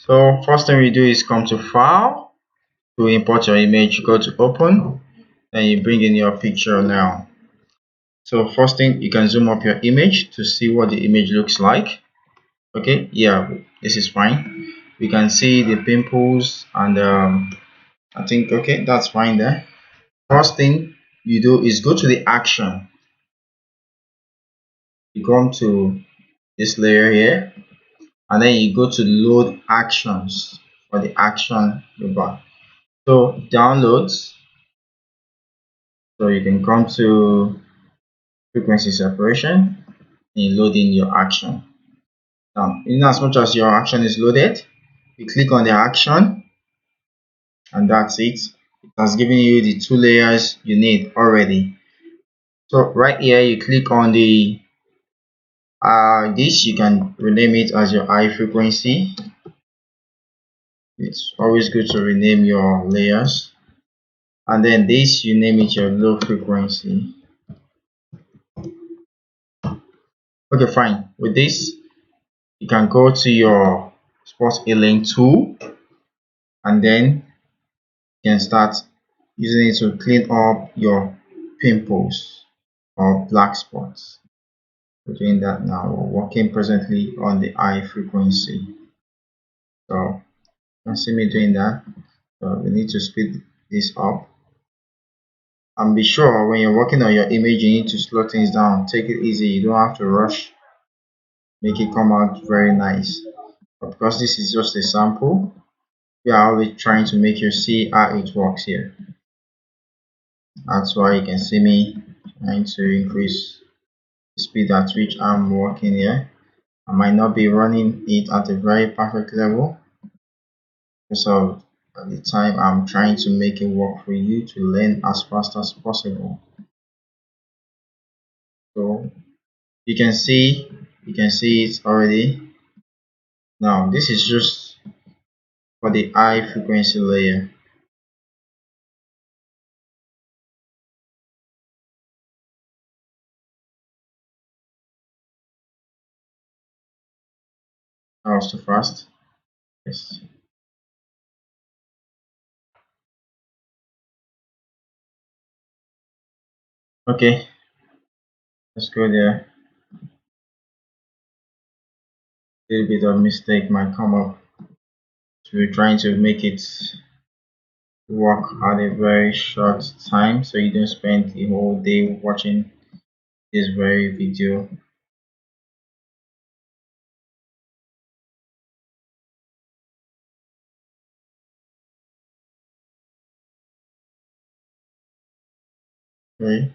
So first thing we do is come to File, to import your image, go to Open, and you bring in your picture now. So first thing, you can zoom up your image to see what the image looks like. Okay, yeah, this is fine. We can see the pimples and I think, okay, that's fine there. First thing you do is go to the action. You come to this layer here, and then you go to load actions for the action bar. So downloads. So you can come to frequency separation and you load in your action. Now, in as much as your action is loaded, you click on the action, and that's it. It has given you the two layers you need already. So right here, you click on the this, you can rename it as your high frequency. It's always good to rename your layers. And then this, you name it your low frequency. Okay, fine. With this, you can go to your spot healing tool, and then you can start using it to clean up your pimples or black spots. We're doing that now. We're working presently on the high frequency. So you can see me doing that. So we need to speed this up. And be sure when you're working on your image, you need to slow things down. Take it easy. You don't have to rush. Make it come out very nice. But because this is just a sample, we are always trying to make you see how it works here. That's why you can see me trying to increase the speed at which I'm working here. I might not be running it at a very perfect level because of the time I'm trying to make it work for you to learn as fast as possible. So you can see it already. Now this is just for the high frequency layer. That was too fast. Yes. Okay, let's go there. A little bit of mistake might come up. So we're trying to make it work at a very short time so you don't spend the whole day watching this very video. Okay.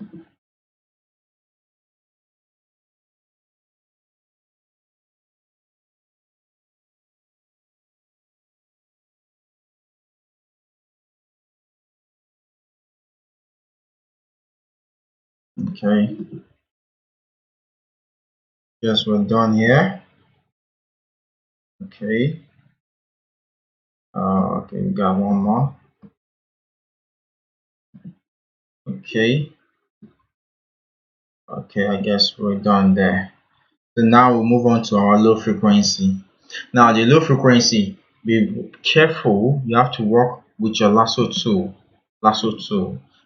Okay. Yes, we're done here. Okay. Okay, we got one more. Okay. Okay, I guess we're done there. So now we'll move on to our low frequency. Now the low frequency, be careful. You have to work with your lasso tool,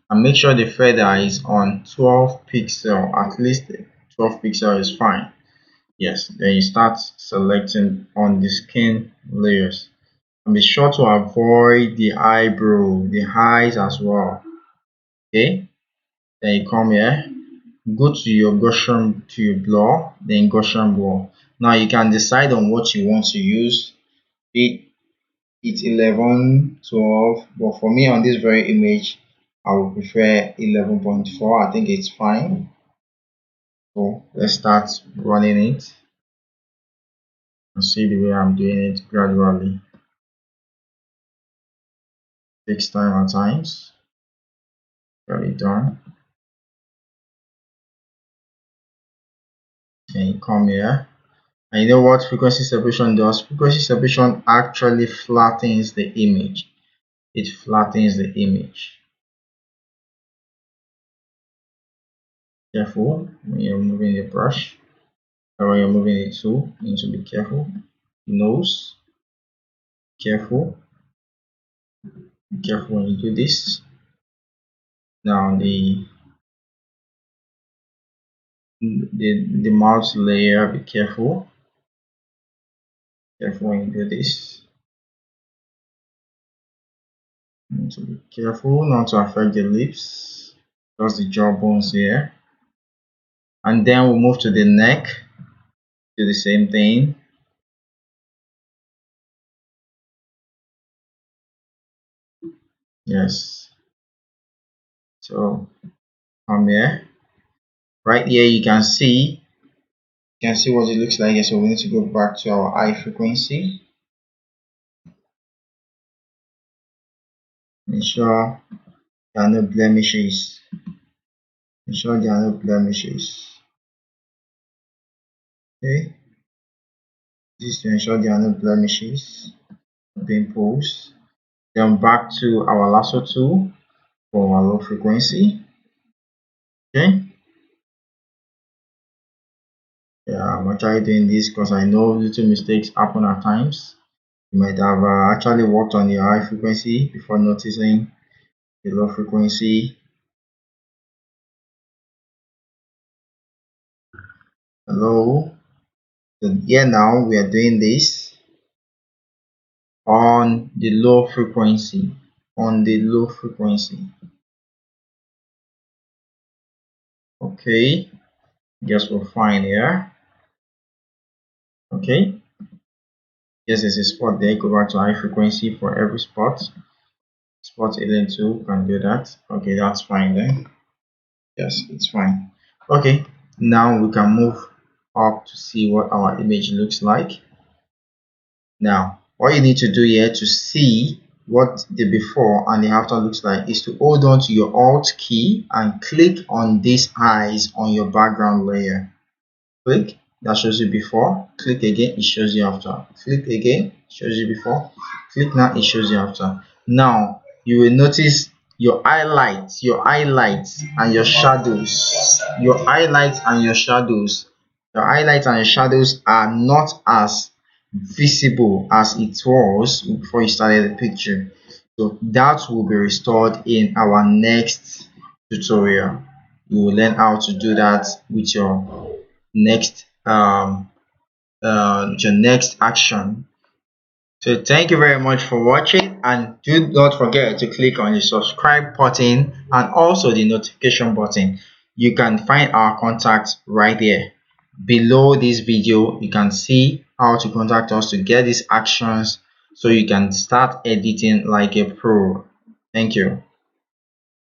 and make sure the feather is on 12 pixel. At least 12 pixel is fine. Yes, then you start selecting on the skin layers, and be sure to avoid the eyebrow, the eyes as well. Okay, then you come here, go to your Gaussian, to your blur, then Gaussian blur. Now you can decide on what you want to use. It's 11, 12, but for me on this very image, I would prefer 11.4. I think it's fine. So let's start running it and see the way I'm doing it gradually. Takes time at times. Got it done. And you come here. And you know what frequency separation does? Frequency separation actually flattens the image. It flattens the image. Careful when you're moving the brush, or when you're moving the tool, you need to be careful. Nose. careful. Be careful when you do this. Now the mouse layer, be careful. Careful when you do this. You need to be careful not to affect the lips, just the jawbones here. And then we'll move to the neck. Do the same thing. Yes. So come here. Right here you can see what it looks like. So we need to go back to our eye frequency. Ensure there are no blemishes. Ensure there are no blemishes. Okay. This to ensure there are no blemishes, pimples. Then back to our lasso tool for our low frequency. Okay. Yeah, I'm actually doing this because I know little mistakes happen at times. You might have actually worked on your high frequency before noticing the low frequency. Hello. So here now we are doing this on the low frequency. On the low frequency. Okay. Guess we're fine here. Okay. Yes, there's a spot there. Go back to high frequency for every spot. Spot alien 2 can do that. Okay, that's fine then. Yes, it's fine. Okay, now we can move up to see what our image looks like. Now, what you need to do here to see what the before and the after looks like is to hold on to your Alt key and click on these eyes on your background layer. Click, that shows you before. Click again, it shows you after. Click again, shows you before. Click now, it shows you after. Now you will notice your highlights and your shadows. Your highlights and your shadows. Your highlights and your shadows are not as visible as it was before you started the picture. So that will be restored in our next tutorial. You will learn how to do that with your next action. So thank you very much for watching, and do not forget to click on the subscribe button and also the notification button. You can find our contact right here below this video. You can see how to contact us to get these actions so you can start editing like a pro. Thank you.